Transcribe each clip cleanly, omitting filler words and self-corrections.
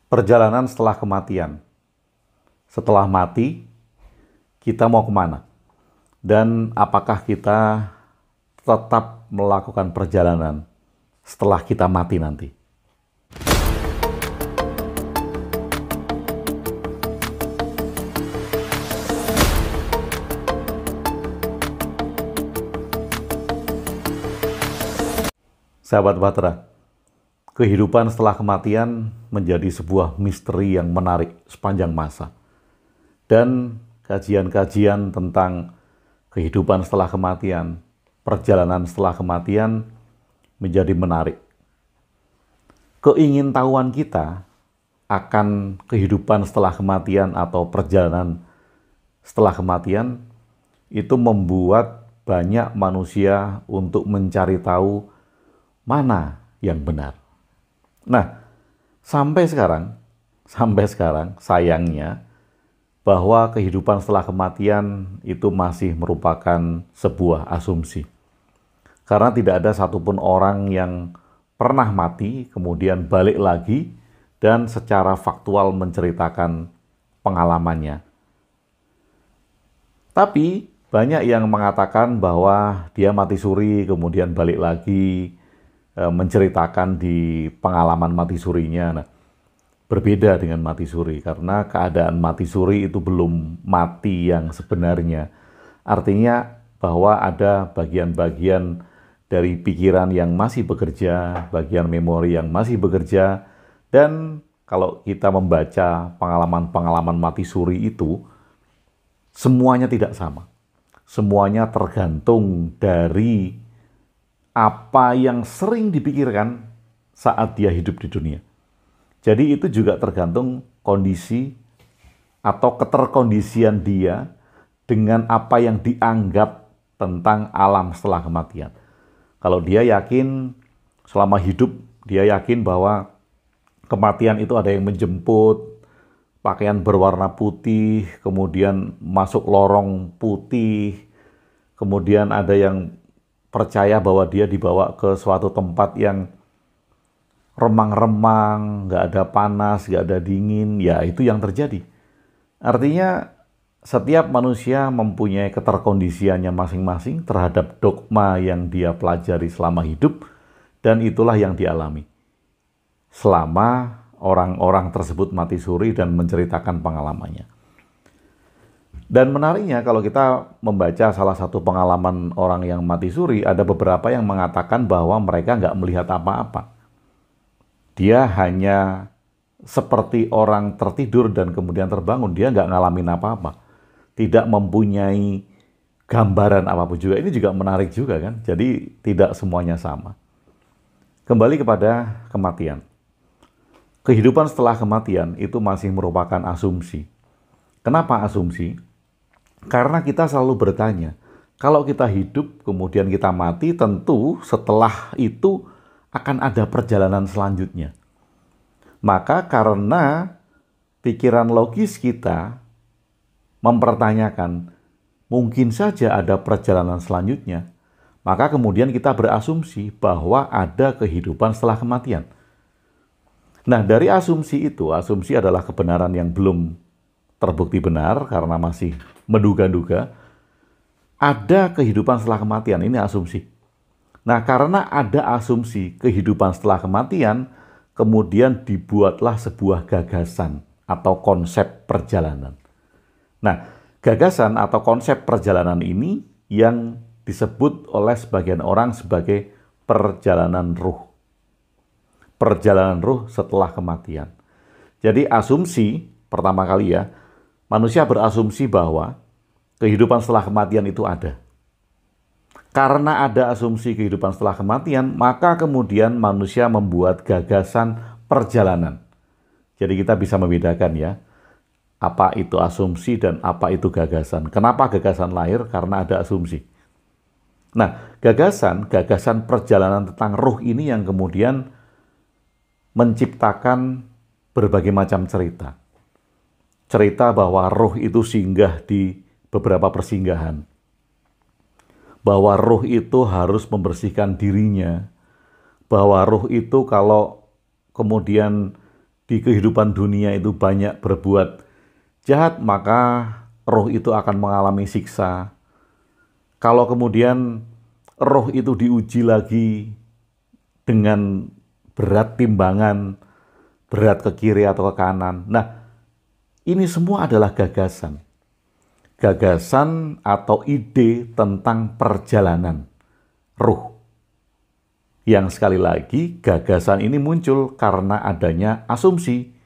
Perjalanan setelah kematian. Setelah mati, kita mau kemana? Dan apakah kita tetap melakukan perjalanan setelah kita mati nanti? Sahabat Bahtera, kehidupan setelah kematian menjadi sebuah misteri yang menarik sepanjang masa. Dan kajian-kajian tentang kehidupan setelah kematian, perjalanan setelah kematian menjadi menarik. Keingintahuan kita akan kehidupan setelah kematian atau perjalanan setelah kematian itu membuat banyak manusia untuk mencari tahu mana yang benar. Nah, sampai sekarang sayangnya bahwa kehidupan setelah kematian itu masih merupakan sebuah asumsi. Karena tidak ada satupun orang yang pernah mati kemudian balik lagi dan secara faktual menceritakan pengalamannya. Tapi banyak yang mengatakan bahwa dia mati suri kemudian balik lagi menceritakan di pengalaman mati surinya. Nah, berbeda dengan mati suri karena keadaan mati suri itu belum mati yang sebenarnya. Artinya bahwa ada bagian-bagian dari pikiran yang masih bekerja, bagian memori yang masih bekerja, dan kalau kita membaca pengalaman-pengalaman mati suri itu, semuanya tidak sama. Semuanya tergantung dari apa yang sering dipikirkan saat dia hidup di dunia. Jadi itu juga tergantung kondisi atau keterkondisian dia dengan apa yang dianggap tentang alam setelah kematian. Kalau dia yakin selama hidup, dia yakin bahwa kematian itu ada yang menjemput, pakaian berwarna putih, kemudian masuk lorong putih, kemudian ada yang percaya bahwa dia dibawa ke suatu tempat yang remang-remang, nggak ada panas, nggak ada dingin, ya itu yang terjadi. Artinya setiap manusia mempunyai keterkondisiannya masing-masing terhadap dogma yang dia pelajari selama hidup, dan itulah yang dialami selama orang-orang tersebut mati suri dan menceritakan pengalamannya. Dan menariknya kalau kita membaca salah satu pengalaman orang yang mati suri, ada beberapa yang mengatakan bahwa mereka nggak melihat apa-apa. Dia hanya seperti orang tertidur dan kemudian terbangun, dia nggak ngalamin apa-apa. Tidak mempunyai gambaran apapun juga. Ini juga menarik juga kan, jadi tidak semuanya sama. Kembali kepada kematian. Kehidupan setelah kematian itu masih merupakan asumsi. Kenapa asumsi? Karena kita selalu bertanya, kalau kita hidup kemudian kita mati, tentu setelah itu akan ada perjalanan selanjutnya. Maka karena pikiran logis kita mempertanyakan, mungkin saja ada perjalanan selanjutnya, maka kemudian kita berasumsi bahwa ada kehidupan setelah kematian. Nah, dari asumsi itu, asumsi adalah kebenaran yang belum terbukti benar karena masih menduga-duga, ada kehidupan setelah kematian, ini asumsi. Nah, karena ada asumsi kehidupan setelah kematian, kemudian dibuatlah sebuah gagasan atau konsep perjalanan. Nah, gagasan atau konsep perjalanan ini yang disebut oleh sebagian orang sebagai perjalanan ruh. Perjalanan ruh setelah kematian. Jadi asumsi, pertama kali ya, manusia berasumsi bahwa kehidupan setelah kematian itu ada. Karena ada asumsi kehidupan setelah kematian, maka kemudian manusia membuat gagasan perjalanan. Jadi kita bisa membedakan ya, apa itu asumsi dan apa itu gagasan. Kenapa gagasan lahir? Karena ada asumsi. Nah, gagasan perjalanan tentang ruh ini yang kemudian menciptakan berbagai macam cerita. Cerita bahwa ruh itu singgah di beberapa persinggahan. Bahwa ruh itu harus membersihkan dirinya. Bahwa ruh itu kalau kemudian di kehidupan dunia itu banyak berbuat jahat, maka roh itu akan mengalami siksa. Kalau kemudian roh itu diuji lagi dengan berat timbangan, berat ke kiri atau ke kanan. Nah, ini semua adalah gagasan. Gagasan atau ide tentang perjalanan ruh. Yang sekali lagi, gagasan ini muncul karena adanya asumsi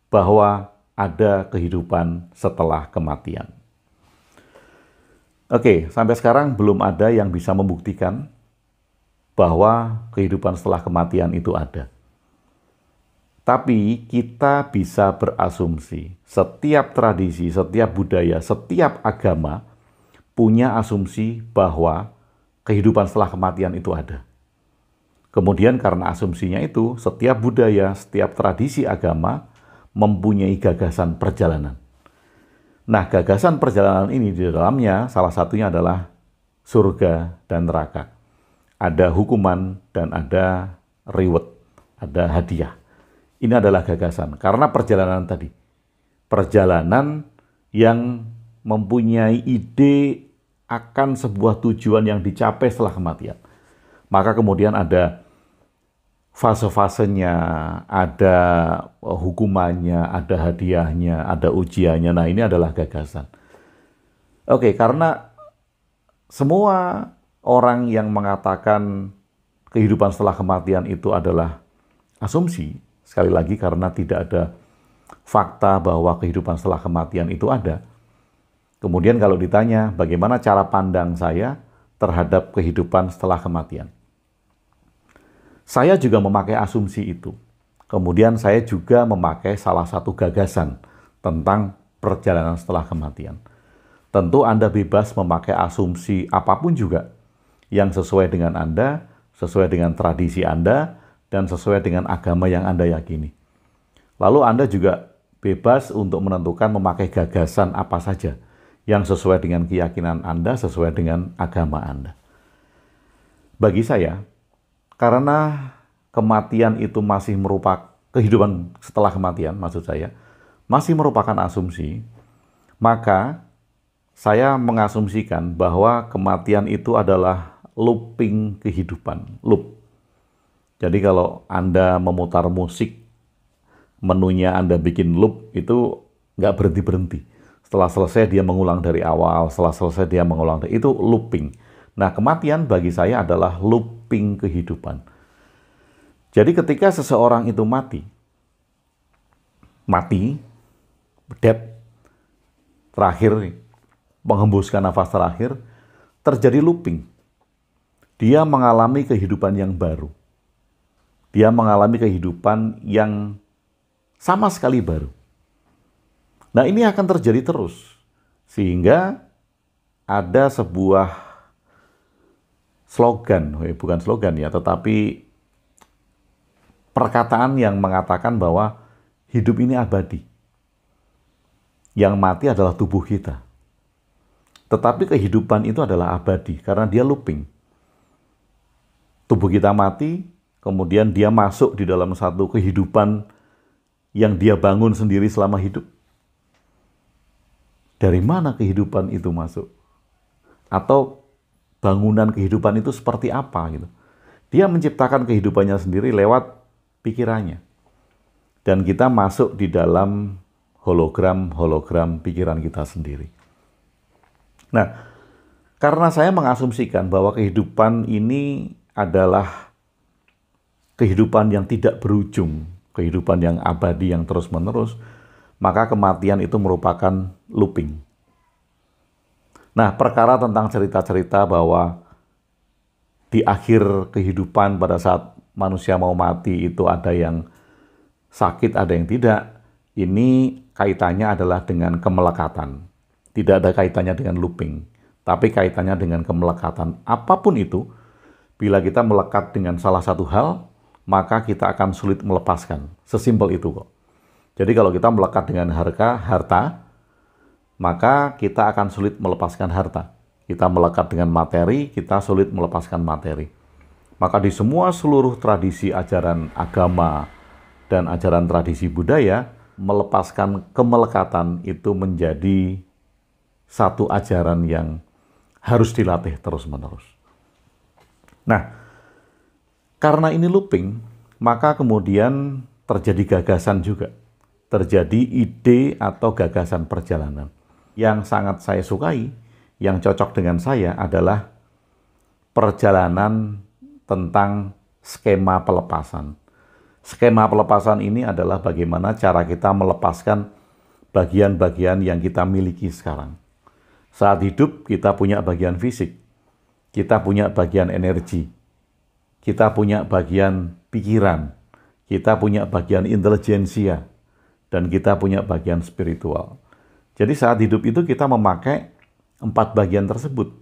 bahwa ada kehidupan setelah kematian. Oke, sampai sekarang belum ada yang bisa membuktikan bahwa kehidupan setelah kematian itu ada. Tapi kita bisa berasumsi, setiap tradisi, setiap budaya, setiap agama punya asumsi bahwa kehidupan setelah kematian itu ada. Kemudian karena asumsinya itu, setiap budaya, setiap tradisi agama mempunyai gagasan perjalanan. Nah, gagasan perjalanan ini di dalamnya salah satunya adalah surga dan neraka. Ada hukuman dan ada reward, ada hadiah. Ini adalah gagasan, karena perjalanan tadi. Perjalanan yang mempunyai ide akan sebuah tujuan yang dicapai setelah kematian. Maka kemudian ada fase-fasenya, ada hukumannya, ada hadiahnya, ada ujiannya. Nah, ini adalah gagasan. Oke, karena semua orang yang mengatakan kehidupan setelah kematian itu adalah asumsi, sekali lagi karena tidak ada fakta bahwa kehidupan setelah kematian itu ada. Kemudian kalau ditanya bagaimana cara pandang saya terhadap kehidupan setelah kematian, saya juga memakai asumsi itu. Kemudian saya juga memakai salah satu gagasan tentang perjalanan setelah kematian. Tentu Anda bebas memakai asumsi apapun juga yang sesuai dengan Anda, sesuai dengan tradisi Anda, dan sesuai dengan agama yang Anda yakini. Lalu Anda juga bebas untuk menentukan memakai gagasan apa saja yang sesuai dengan keyakinan Anda, sesuai dengan agama Anda. Bagi saya, karena kematian itu masih merupakan kehidupan setelah kematian, maksud saya, masih merupakan asumsi, maka saya mengasumsikan bahwa kematian itu adalah looping kehidupan, loop. Jadi kalau Anda memutar musik, menunya Anda bikin loop, itu nggak berhenti-berhenti. Setelah selesai dia mengulang dari awal, setelah selesai dia mengulang dari itu looping. Nah, kematian bagi saya adalah looping kehidupan. Jadi ketika seseorang itu mati, death, terakhir, menghembuskan nafas terakhir, terjadi looping. Dia mengalami kehidupan yang baru. Dia mengalami kehidupan yang sama sekali baru. Nah, ini akan terjadi terus. Sehingga ada sebuah slogan, bukan slogan ya, tetapi perkataan yang mengatakan bahwa hidup ini abadi. Yang mati adalah tubuh kita. Tetapi kehidupan itu adalah abadi karena dia looping. Tubuh kita mati, kemudian dia masuk di dalam satu kehidupan yang dia bangun sendiri selama hidup. Dari mana kehidupan itu masuk? Atau bangunan kehidupan itu seperti apa gitu? Dia menciptakan kehidupannya sendiri lewat pikirannya. Dan kita masuk di dalam hologram pikiran kita sendiri. Nah, karena saya mengasumsikan bahwa kehidupan ini adalah kehidupan yang tidak berujung, kehidupan yang abadi, yang terus-menerus, maka kematian itu merupakan looping. Nah, perkara tentang cerita-cerita bahwa di akhir kehidupan pada saat manusia mau mati itu ada yang sakit, ada yang tidak. Ini kaitannya adalah dengan kemelekatan. Tidak ada kaitannya dengan looping, tapi kaitannya dengan kemelekatan. Apapun itu, bila kita melekat dengan salah satu hal, maka kita akan sulit melepaskan. Sesimpel itu kok. Jadi kalau kita melekat dengan harta, maka kita akan sulit melepaskan harta. Kita melekat dengan materi, kita sulit melepaskan materi. Maka di semua seluruh tradisi ajaran agama, dan ajaran tradisi budaya, melepaskan kemelekatan itu menjadi satu ajaran yang harus dilatih terus-menerus. Nah, karena ini looping, maka kemudian terjadi gagasan juga. Terjadi ide atau gagasan perjalanan. Yang sangat saya sukai, yang cocok dengan saya adalah perjalanan tentang skema pelepasan. Skema pelepasan ini adalah bagaimana cara kita melepaskan bagian-bagian yang kita miliki sekarang. Saat hidup kita punya bagian fisik, kita punya bagian energi, kita punya bagian pikiran, kita punya bagian intelijensia, dan kita punya bagian spiritual. Jadi saat hidup itu kita memakai 4 bagian tersebut.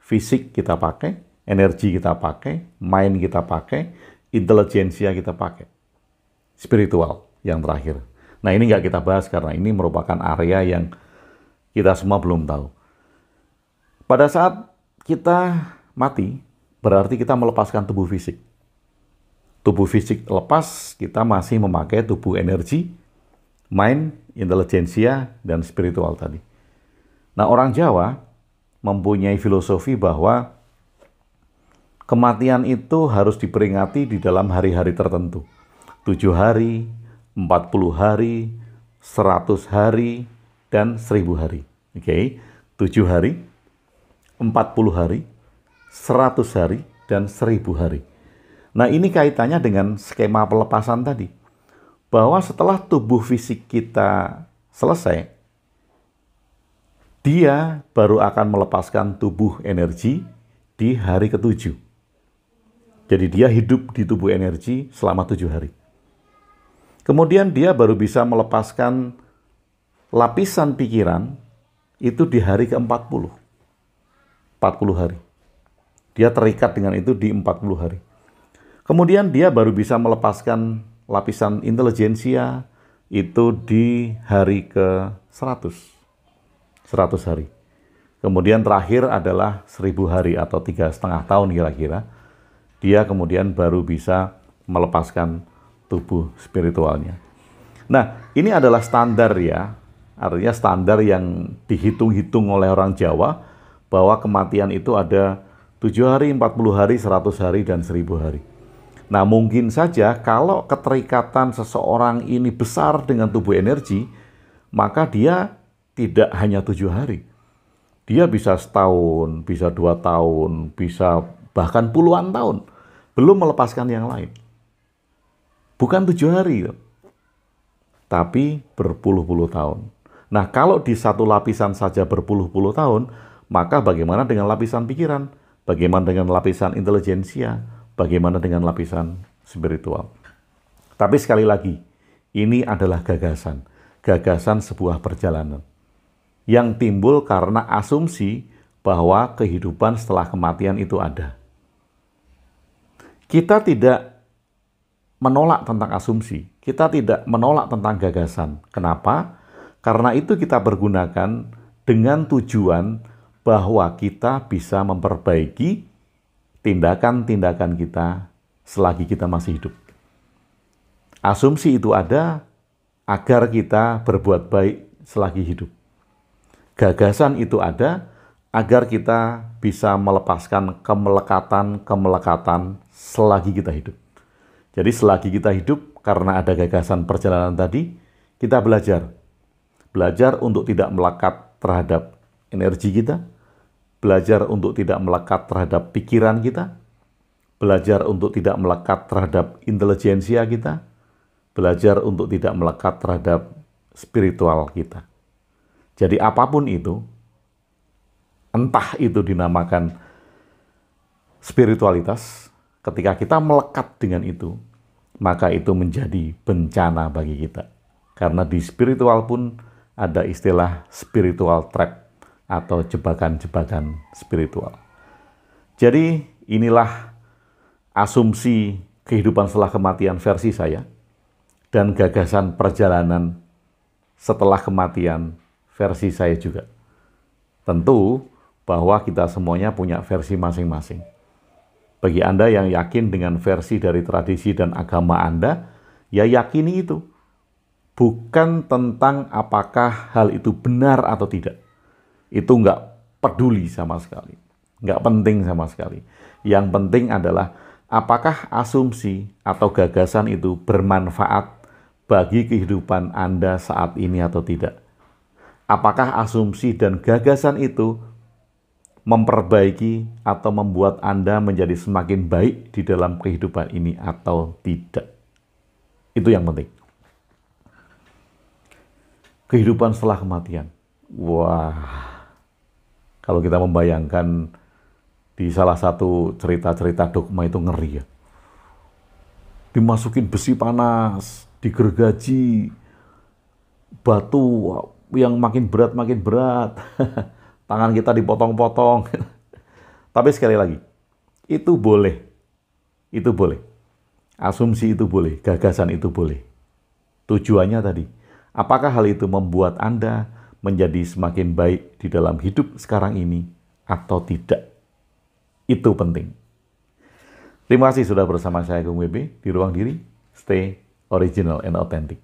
Fisik kita pakai, energi kita pakai, mind kita pakai, intelijensia kita pakai. Spiritual yang terakhir. Nah, ini nggak kita bahas karena ini merupakan area yang kita semua belum tahu. Pada saat kita mati, berarti kita melepaskan tubuh fisik. Tubuh fisik lepas, kita masih memakai tubuh energi, mind, intelijensia, dan spiritual tadi. Nah, orang Jawa mempunyai filosofi bahwa kematian itu harus diperingati di dalam hari-hari tertentu. 7 hari, 40 hari, 100 hari, dan 1000 hari. Oke, 7 hari, 40 hari, 100 hari, dan 1000 hari. Nah, ini kaitannya dengan skema pelepasan tadi. Bahwa setelah tubuh fisik kita selesai, dia baru akan melepaskan tubuh energi di hari ke-7. Jadi dia hidup di tubuh energi selama 7 hari. Kemudian dia baru bisa melepaskan lapisan pikiran itu di hari ke-40. 40 hari. Dia terikat dengan itu di 40 hari. Kemudian dia baru bisa melepaskan lapisan intelijensia itu di hari ke-100. 100 hari. Kemudian terakhir adalah 1000 hari atau 3,5 tahun kira-kira. Dia kemudian baru bisa melepaskan tubuh spiritualnya. Nah, ini adalah standar ya. Artinya standar yang dihitung-hitung oleh orang Jawa bahwa kematian itu ada 7 hari, 40 hari, 100 hari, dan 1000 hari. Nah, mungkin saja kalau keterikatan seseorang ini besar dengan tubuh energi, maka dia tidak hanya 7 hari. Dia bisa setahun, bisa 2 tahun, bisa bahkan puluhan tahun. Belum melepaskan yang lain. Bukan 7 hari, tapi berpuluh-puluh tahun. Nah, kalau di satu lapisan saja berpuluh-puluh tahun, maka bagaimana dengan lapisan pikiran? Bagaimana dengan lapisan intelijensia? Bagaimana dengan lapisan spiritual? Tapi sekali lagi, ini adalah gagasan. Gagasan sebuah perjalanan. Yang timbul karena asumsi bahwa kehidupan setelah kematian itu ada. Kita tidak menolak tentang asumsi, kita tidak menolak tentang gagasan. Kenapa? Karena itu kita pergunakan dengan tujuan bahwa kita bisa memperbaiki tindakan-tindakan kita selagi kita masih hidup. Asumsi itu ada agar kita berbuat baik selagi hidup. Gagasan itu ada agar kita bisa melepaskan kemelekatan selagi kita hidup. Jadi selagi kita hidup, karena ada gagasan perjalanan tadi, kita belajar. Belajar untuk tidak melekat terhadap energi kita, belajar untuk tidak melekat terhadap pikiran kita, belajar untuk tidak melekat terhadap intelijensia kita, belajar untuk tidak melekat terhadap spiritual kita. Jadi apapun itu, entah itu dinamakan spiritualitas, ketika kita melekat dengan itu, maka itu menjadi bencana bagi kita. Karena di spiritual pun ada istilah spiritual trap atau jebakan-jebakan spiritual. Jadi inilah asumsi kehidupan setelah kematian versi saya dan gagasan perjalanan setelah kematian versi saya juga. Tentu bahwa kita semuanya punya versi masing-masing. Bagi Anda yang yakin dengan versi dari tradisi dan agama Anda, Ya yakini itu. Bukan tentang apakah hal itu benar atau tidak. Itu nggak peduli sama sekali. Nggak penting sama sekali. Yang penting adalah apakah asumsi atau gagasan itu bermanfaat bagi kehidupan Anda saat ini atau tidak. Apakah asumsi dan gagasan itu memperbaiki atau membuat Anda menjadi semakin baik di dalam kehidupan ini atau tidak. Itu yang penting. Kehidupan setelah kematian. Wah, kalau kita membayangkan di salah satu cerita-cerita dogma itu ngeri ya. Dimasukin besi panas, digergaji, batu yang makin berat, tangan kita dipotong-potong. Tapi sekali lagi, itu boleh. Itu boleh. Asumsi itu boleh, gagasan itu boleh. Tujuannya tadi, apakah hal itu membuat Anda menjadi semakin baik di dalam hidup sekarang ini atau tidak? Itu penting. Terima kasih sudah bersama saya Gung WB di Ruang Diri. Stay original and authentic.